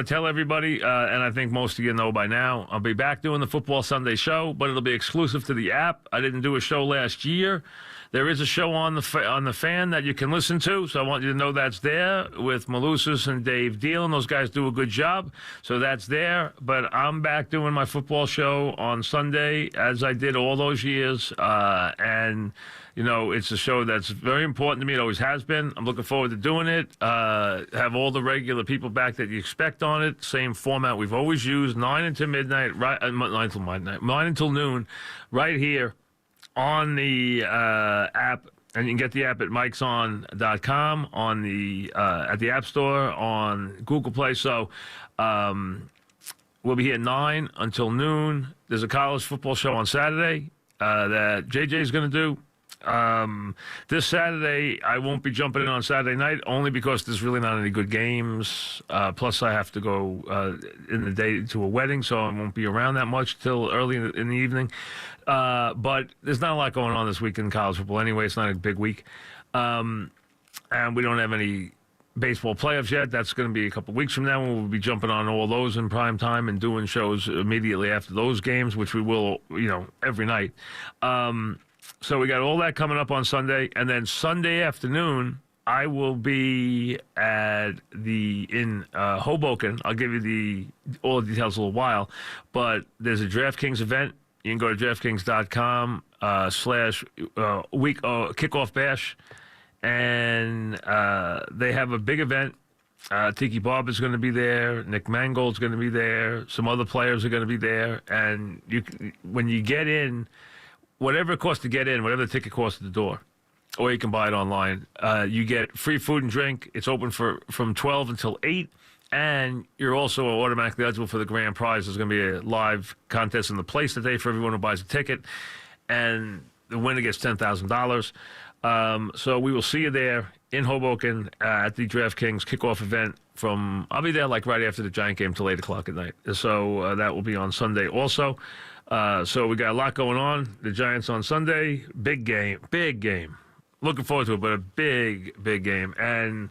want to tell everybody, and I think most of you know by now, I'll be back doing the Football Sunday show, but it'll be exclusive to the app. I didn't do a show last year. There is a show on the fan that you can listen to, so I want you to know that's there with Malusis and Dave Deal, and those guys do a good job, so that's there. But I'm back doing my football show on Sunday, as I did all those years, and it's a show that's very important to me. It always has been. I'm looking forward to doing it. Have all the regular people back that you expect on it. Same format we've always used, 9 until midnight, 9 until noon, right here on the app. And you can get the app at mikeson.com, at the App Store, on Google Play. So we'll be here 9 until noon. There's a college football show on Saturday that JJ is going to do. This Saturday, I won't be jumping in on Saturday night, only because there's really not any good games. Plus, I have to go in the day to a wedding, so I won't be around that much till early in the evening. But there's not a lot going on this week in college football anyway. It's not a big week. And we don't have any baseball playoffs yet. That's going to be a couple weeks from now when we'll be jumping on all those in prime time and doing shows immediately after those games, which we will, every night. So we got all that coming up on Sunday, and then Sunday afternoon I will be in Hoboken. I'll give you all the details in a little while, but there's a DraftKings event. You can go to DraftKings.com /week kickoff bash, and they have a big event. Tiki Barber's going to be there. Nick Mangold's going to be there. Some other players are going to be there, and when you get in, whatever it costs to get in, whatever the ticket costs at the door, or you can buy it online, you get free food and drink. It's open from 12 until 8, and you're also automatically eligible for the grand prize. There's going to be a live contest in the place today for everyone who buys a ticket, and the winner gets $10,000. So we will see you there in Hoboken at the DraftKings kickoff event. I'll be there right after the Giant game till 8 o'clock at night. So that will be on Sunday also. So we got a lot going on. The Giants on Sunday, big game. Looking forward to it, but a big game. And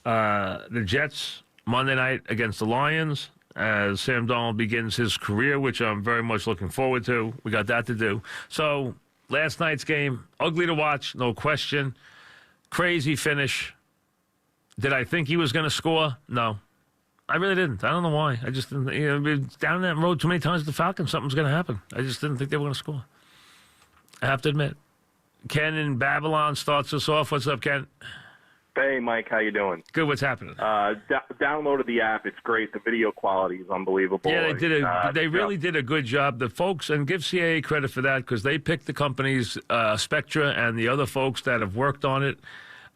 the Jets Monday night against the Lions as Sam Darnold begins his career, which I'm very much looking forward to. We got that to do. So last night's game, ugly to watch, no question. Crazy finish. Did I think he was going to score? No. I really didn't. I don't know why. I just didn't. Been down that road too many times with the Falcons, something's going to happen. I just didn't think they were going to score. I have to admit. Ken in Babylon starts us off. What's up, Ken? Hey, Mike. How you doing? Good. What's happening? Downloaded the app. It's great. The video quality is unbelievable. Yeah, they really did a good job. The folks, and give CAA credit for that, because they picked the companies, Spectra and the other folks that have worked on it.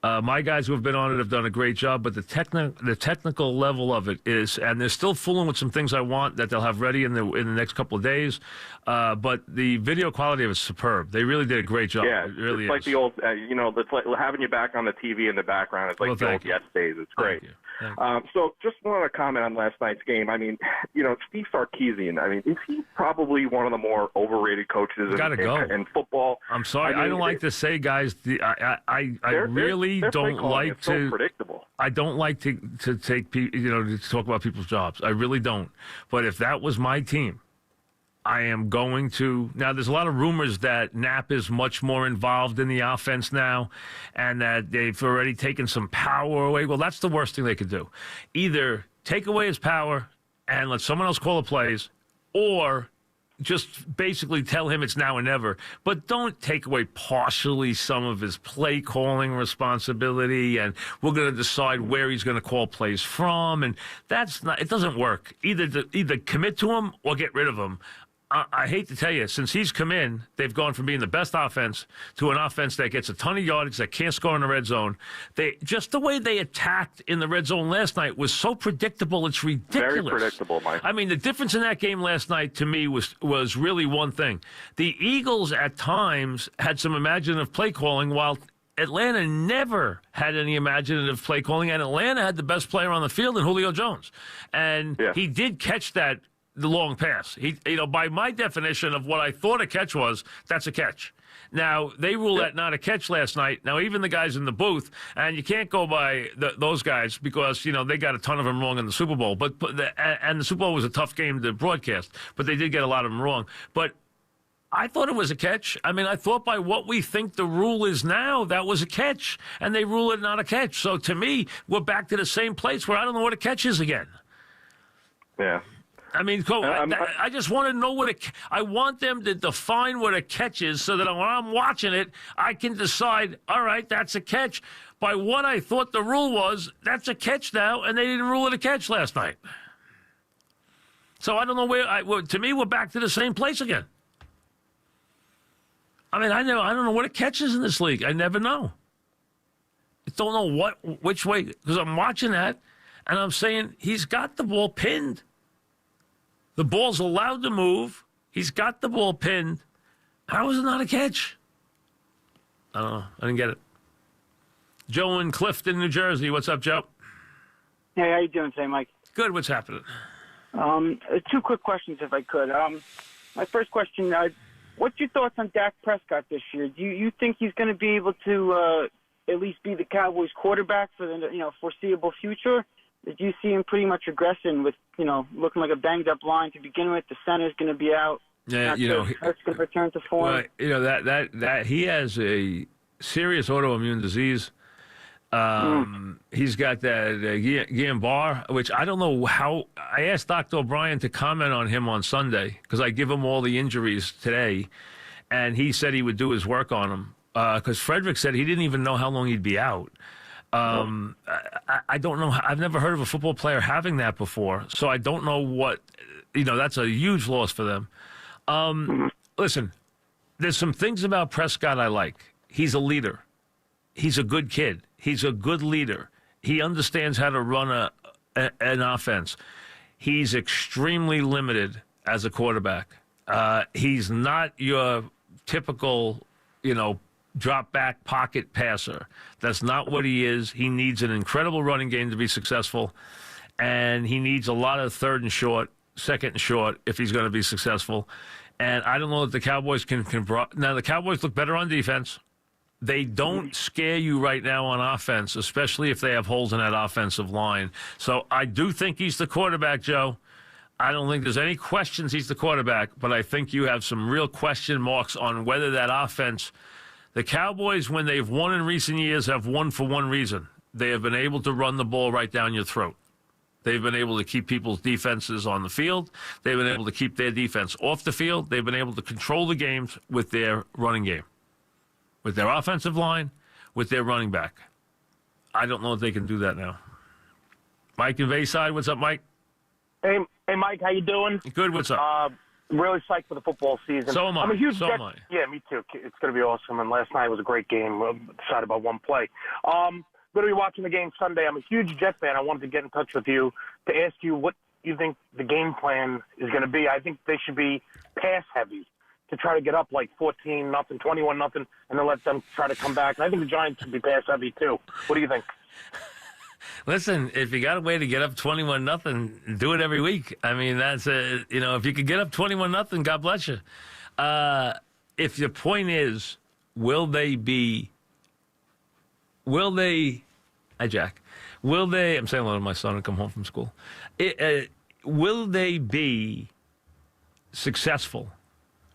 My guys who have been on it have done a great job, but the technical level of it is, and they're still fooling with some things I want that they'll have ready in the next couple of days. But the video quality of it is superb. They really did a great job. Yeah, it really it's like the old, it's like having you back on the TV in the background. It's like the old Yes days. It's great. Thank you. So just wanted to comment on last night's game. I mean, Steve Sarkisian, is he probably one of the more overrated coaches in football? I'm sorry. I don't like to say, guys, I really don't like to. So predictable. I don't like to take to talk about people's jobs. I really don't. But if that was my team, I am going to. Now, there's a lot of rumors that Knapp is much more involved in the offense now and that they've already taken some power away. Well, that's the worst thing they could do. Either take away his power and let someone else call the plays, or just basically tell him it's now or never. But don't take away partially some of his play calling responsibility, and we're going to decide where he's going to call plays from. And it doesn't work. Either commit to him or get rid of him. I hate to tell you, since he's come in, they've gone from being the best offense to an offense that gets a ton of yardage, that can't score in the red zone. Just the way they attacked in the red zone last night was so predictable, it's ridiculous. Very predictable, Mike. I mean, the difference in that game last night to me was really one thing. The Eagles at times had some imaginative play calling, while Atlanta never had any imaginative play calling, and Atlanta had the best player on the field in Julio Jones. And he did catch the long pass. By my definition of what I thought a catch was, that's a catch. Now, they ruled that not a catch last night. Now, even the guys in the booth, and you can't go by those guys because, they got a ton of them wrong in the Super Bowl. And the Super Bowl was a tough game to broadcast, but they did get a lot of them wrong. But I thought it was a catch. I mean, I thought by what we think the rule is now, that was a catch. And they rule it not a catch. So to me, we're back to the same place where I don't know what a catch is again. Yeah. I mean, I just want to know I want them to define what a catch is so that when I'm watching it, I can decide, all right, that's a catch. By what I thought the rule was, that's a catch now, and they didn't rule it a catch last night. So I don't know to me, we're back to the same place again. I mean, I don't know what a catch is in this league. I never know. I don't know which way, because I'm watching that, and I'm saying he's got the ball pinned. The ball's allowed to move. He's got the ball pinned. How is it not a catch? I don't know. I didn't get it. Joe in Clifton, New Jersey. What's up, Joe? Hey, how you doing today, Mike? Good. What's happening? 2 quick questions, if I could. My first question, what's your thoughts on Dak Prescott this year? Do you think he's going to be able to at least be the Cowboys quarterback for the foreseeable future? Did you see him pretty much regressing with, looking like a banged-up line to begin with? The center's going to be out. Yeah, That's going to return to form. Well, that he has a serious autoimmune disease. He's got that Guillain-Barré, which I don't know how. I asked Dr. O'Brien to comment on him on Sunday because I give him all the injuries today, and he said he would do his work on him because Frederick said he didn't even know how long he'd be out. I don't know. I've never heard of a football player having that before, so I don't know what. That's a huge loss for them. Listen, there's some things about Prescott I like. He's a leader. He's a good kid. He's a good leader. He understands how to run an offense. He's extremely limited as a quarterback. He's not your typical, drop back pocket passer. That's not what he is. He needs an incredible running game to be successful, and he needs a lot of third and short, second and short if he's going to be successful. And I don't know if the Cowboys can now the Cowboys look better on defense. They don't scare you right now on offense, especially if they have holes in that offensive line. So I do think he's the quarterback, Joe. I don't think there's any questions he's the quarterback, but I think you have some real question marks on whether that offense. The Cowboys, when they've won in recent years, have won for one reason. They have been able to run the ball right down your throat. They've been able to keep people's defenses on the field. They've been able to keep their defense off the field. They've been able to control the games with their running game, with their offensive line, with their running back. I don't know if they can do that now. Mike in Bayside, what's up, Mike? Hey, Mike, how you doing? Good, what's up? I'm really psyched for the football season. So am I. I'm a huge so Jets, am I. Yeah, me too. It's going to be awesome. And last night was a great game, decided by one play. Going to be watching the game Sunday. I'm a huge Jet fan. I wanted to get in touch with you to ask you what you think the game plan is going to be. I think they should be pass heavy to try to get up like 14-0, 21-0, and then let them try to come back. And I think the Giants should be pass heavy too. What do you think? Listen, if you got a way to get up 21-0, do it every week. I mean, that's if you could get up 21-0, God bless you. If the point is, hi Jack, I'm saying hello to my son and come home from school. Will they be successful?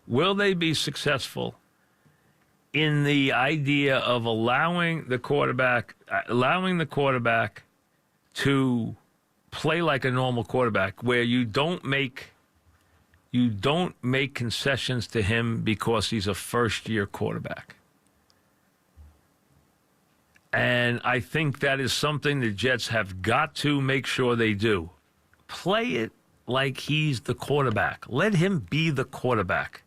Will they be successful in the idea of allowing the quarterback to play like a normal quarterback, where you don't make concessions to him because he's a first-year quarterback? And I think that is something the Jets have got to make sure they do. Play it like he's the quarterback. Let him be the quarterback.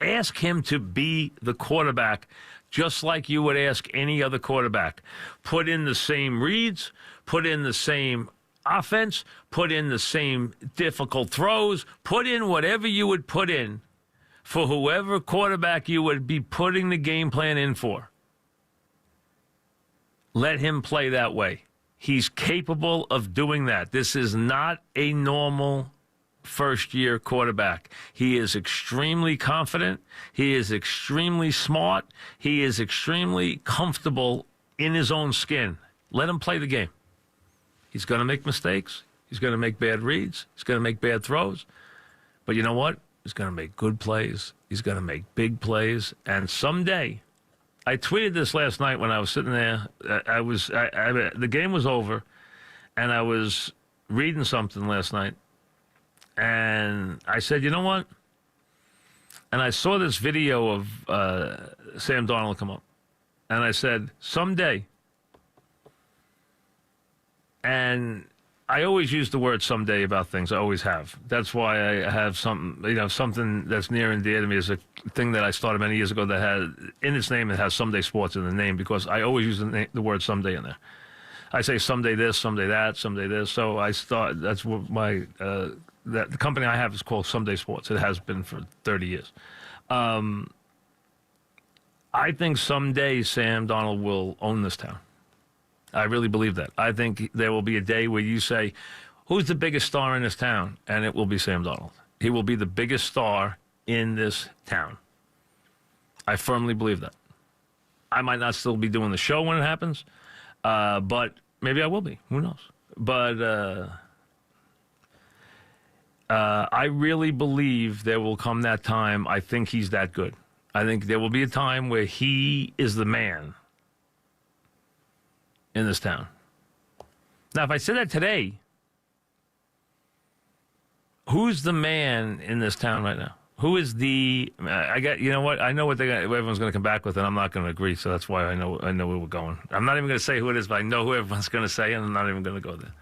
Ask him to be the quarterback just like you would ask any other quarterback. Put in the same reads, put in the same offense, put in the same difficult throws, put in whatever you would put in for whoever quarterback you would be putting the game plan in for. Let him play that way. He's capable of doing that. This is not a normal first-year quarterback. He is extremely confident. He is extremely smart. He is extremely comfortable in his own skin. Let him play the game. He's going to make mistakes. He's going to make bad reads. He's going to make bad throws. But you know what? He's going to make good plays. He's going to make big plays. And someday, I tweeted this last night when I was sitting there. The game was over, and I was reading something last night. And I said, you know what? And I saw this video of Sam Darnold come up. And I said, someday. And I always use the word someday about things. I always have. That's why I have something that's near and dear to me is a thing that I started many years ago that had, in its name, it has Someday Sports in the name because I always use the word someday in there. I say someday this, someday that, someday this. So that's what the company I have is called Someday Sports. It has been for 30 years. I think someday Sam Darnold will own this town. I really believe that. I think there will be a day where you say, who's the biggest star in this town? And it will be Sam Darnold. He will be the biggest star in this town. I firmly believe that. I might not still be doing the show when it happens, but maybe I will be. Who knows? But I really believe there will come that time. I think he's that good. I think there will be a time where he is the man in this town. Now, if I said that today, who's the man in this town right now? Who is the? You know what? I know what everyone's going to come back with, and I'm not going to agree. So that's why I know where we're going. I'm not even going to say who it is, but I know who everyone's going to say, and I'm not even going to go there.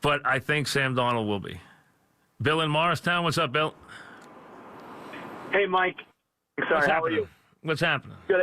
But I think Sam Darnold will be. Bill in Morristown, what's up, Bill? Hey, Mike. Sorry, how are you? What's happening? Good.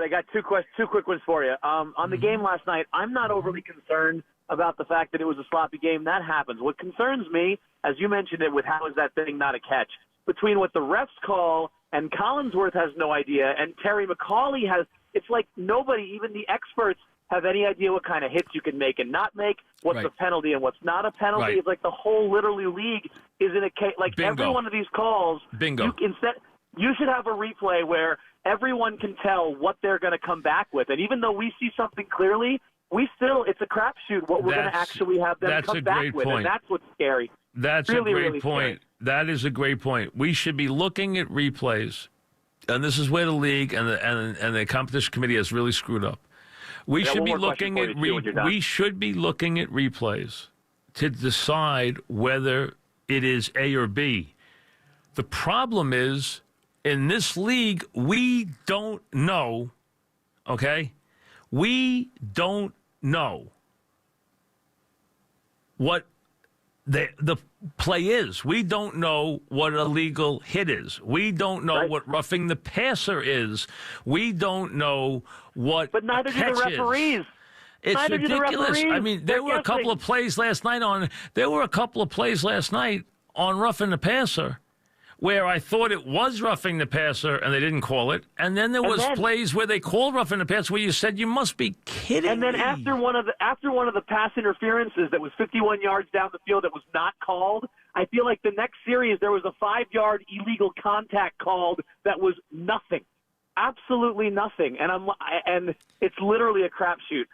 I got two quick ones for you. On the game last night, I'm not overly concerned about the fact that it was a sloppy game. That happens. What concerns me, as you mentioned it, with how is that thing not a catch? Between what the refs call and Collinsworth has no idea, and Terry McAuley has, it's like nobody, even the experts, have any idea what kind of hits you can make and not make, what's a penalty and what's not a penalty. Right. It's like the whole literally league is in a case. Like Bingo. every one of these calls, Bingo. You should have a replay where everyone can tell what they're going to come back with. And even though we see something clearly, it's a crapshoot what we're going to actually have them come back with. And that's what's scary. That's really, a great point. Scary. That is a great point. We should be looking at replays, and this is where the league and the competition committee has really screwed up. We should be looking at replays to decide whether it is A or B. The problem is, in this league, we don't know, okay? We don't know what the play is. We don't know what a legal hit is. We don't know what roughing the passer is. We don't know what But neither do the referees. It's ridiculous. I mean, there were a couple of plays last night on roughing the passer where I thought it was roughing the passer and they didn't call it. And then there was plays where they called roughing the passer where you said, you must be kidding me. And then me. after one of the pass interferences that was 51 yards down the field that was not called, I feel like the next series there was a 5-yard illegal contact called that was nothing. Absolutely nothing. And it's literally a crapshoot.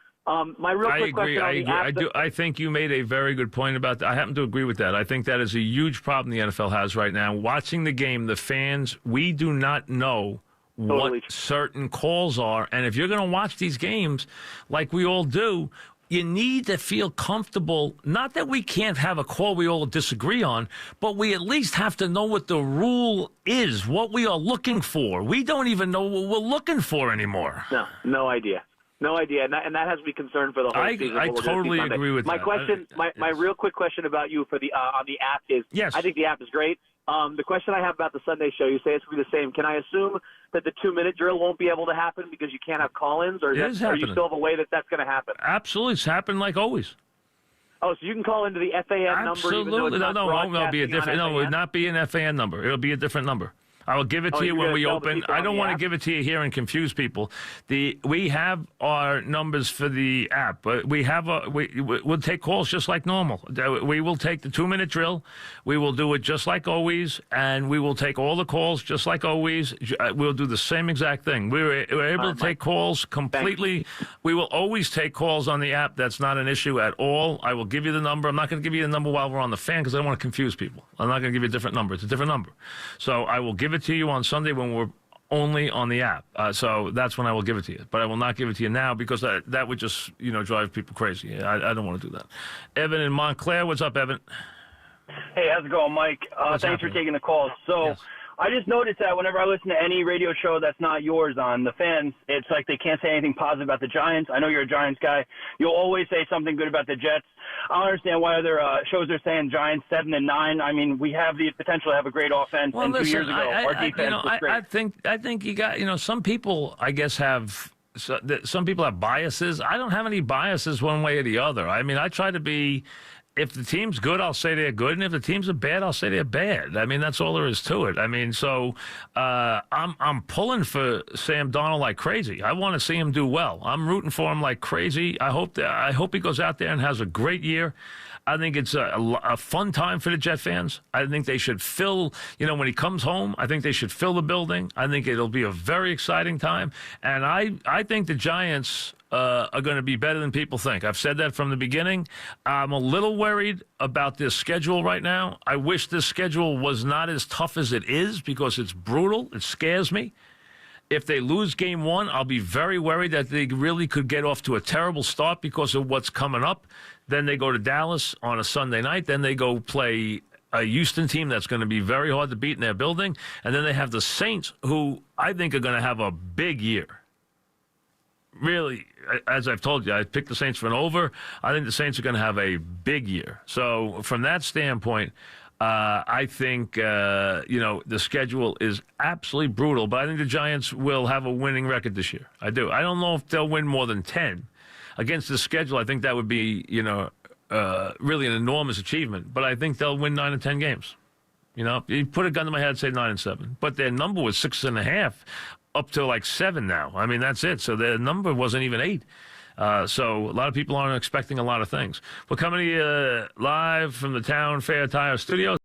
My real quick question on the app. I think you made a very good point about that. I happen to agree with that. I think that is a huge problem the NFL has right now. Watching the game, the fans, we do not know what certain calls are. And if you're going to watch these games like we all do, you need to feel comfortable. Not that we can't have a call we all disagree on, but we at least have to know what the rule is, what we are looking for. We don't even know what we're looking for anymore. No idea. No idea, and that has me concerned for the whole season. I totally agree with my that. Question, my real quick question about you for the on the app is, yes. I think the app is great. The question I have about the Sunday show, you say it's going to be the same. Can I assume that the 2-minute drill won't be able to happen because you can't have call-ins, or you still have a way that's going to happen? Absolutely, it's happened like always. Oh, so you can call into the FAN number? Absolutely, no, it'll be a different. No, it would not be an FAN number. It'll be a different number. I will give it to you when we open. I don't want to give it to you here and confuse people. We have our numbers for the app, but we'll take calls just like normal. We will take the 2-minute drill. We will do it just like always, and we will take all the calls just like always. We'll do the same exact thing. We're able to take calls completely. We will always take calls on the app. That's not an issue at all. I will give you the number. I'm not going to give you the number while we're on the fan because I don't want to confuse people. I'm not going to give you a different number. It's a different number. So I will give it to you on Sunday when we're only on the app. So that's when I will give it to you. But I will not give it to you now because that would just, drive people crazy. I don't want to do that. Evan in Montclair. What's up, Evan? Hey, how's it going, Mike? Thanks for taking the call. So yes. I just noticed that whenever I listen to any radio show that's not yours on the fans, it's like they can't say anything positive about the Giants. I know you're a Giants guy. You'll always say something good about the Jets. I don't understand why other shows are saying Giants 7-9. I mean, we have the potential to have a great offense. Well, and listen, 2 years ago, our defense was great. I think you got, some people, I guess, some people have biases. I don't have any biases one way or the other. I mean, I try to be. If the team's good, I'll say they're good, and if the teams are bad, I'll say they're bad. I mean, that's all there is to it. I mean, so I'm pulling for Sam Darnold like crazy. I want to see him do well. I'm rooting for him like crazy. I hope he goes out there and has a great year. I think it's a fun time for the Jet fans. I think they should fill, when he comes home, I think they should fill the building. I think it'll be a very exciting time. And I think the Giants are going to be better than people think. I've said that from the beginning. I'm a little worried about this schedule right now. I wish this schedule was not as tough as it is because it's brutal. It scares me. If they lose game one, I'll be very worried that they really could get off to a terrible start because of what's coming up. Then they go to Dallas on a Sunday night. Then they go play a Houston team that's going to be very hard to beat in their building. And then they have the Saints, who I think are going to have a big year. Really, as I've told you, I picked the Saints for an over. I think the Saints are going to have a big year. So from that standpoint, I think, the schedule is absolutely brutal. But I think the Giants will have a winning record this year. I do. I don't know if they'll win more than 10. Against the schedule, I think that would be, really an enormous achievement. But I think they'll win 9 or 10 games. You put a gun to my head, say 9 and 7. But their number was 6.5. Up to like 7 now. I mean, that's it. So the number wasn't even 8. So a lot of people aren't expecting a lot of things. We're coming to you live from the Town Fair Tire Studios.